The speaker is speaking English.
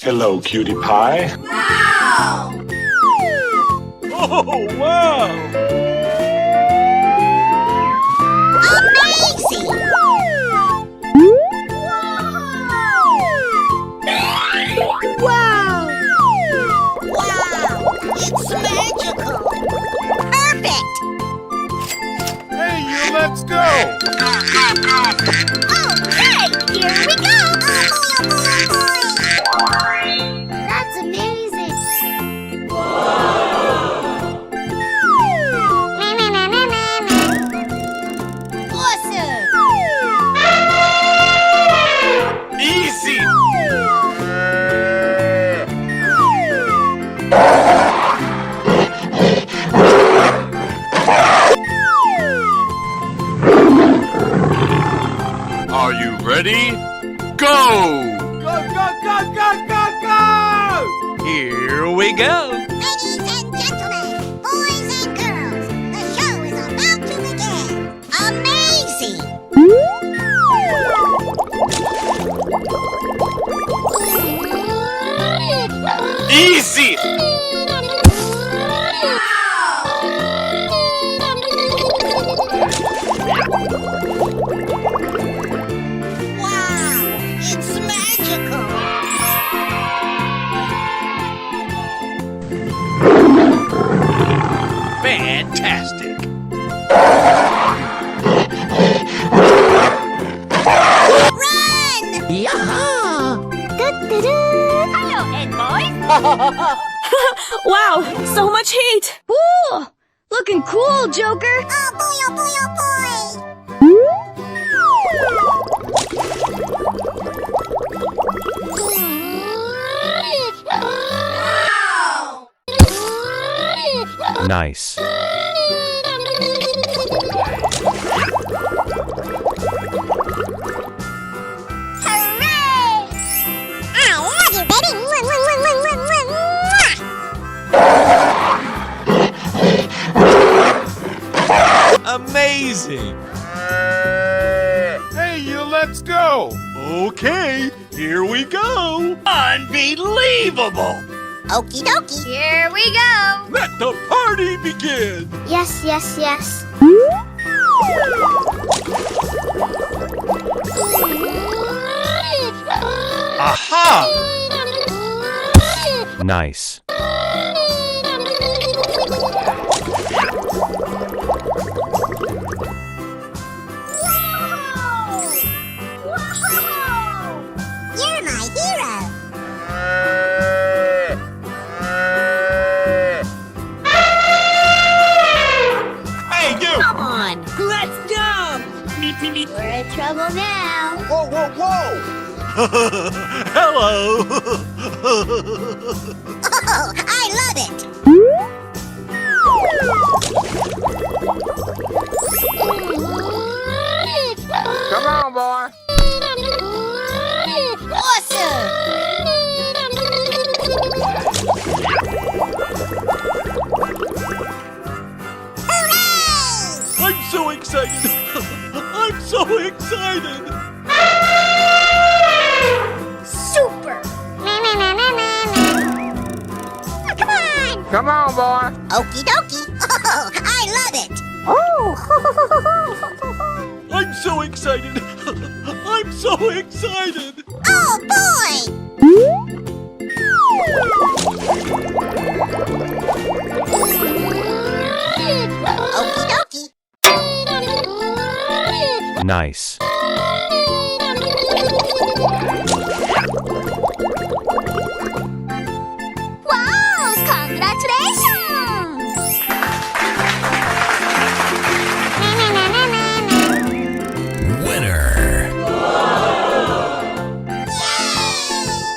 Hello, cutie pie. Wow! Oh, wow! Amazing! Wow! Wow! It's magical! Perfect! Hey, you, let's go! Okay, here we go! That's amazing! Awesome! Easy! Are you ready? Go! Go, go, go, go, go, go! Here we go! Ladies and gentlemen, boys and girls, the show is about to begin. Amazing! Easy! Wow! It's magical! Fantastic! Run! Yaha! Hello, Ed boys! Wow, so much heat! Ooh, looking cool, Joker! Oh boy, oh boy, oh boy! Wow! Nice. Hooray! I love you, baby! Amazing! Hey, you, let's go! Okay, here we go! Unbelievable! Okie dokie. Here we go. Let the party begin! Yes, yes, yes. Aha! Nice. You're my hero. Hey, you! Come on. Let's go! We're in trouble now. Whoa, whoa, whoa! Hello! Oh, I love it. Come on, boy! Awesome. Hooray! I'm so excited! I'm so excited! Super. Come on. Come on, boy! Okie dokie. Oh, I love it. Oh. I'm so excited! I'm so excited! Oh, boy. Okie dokie. Nice.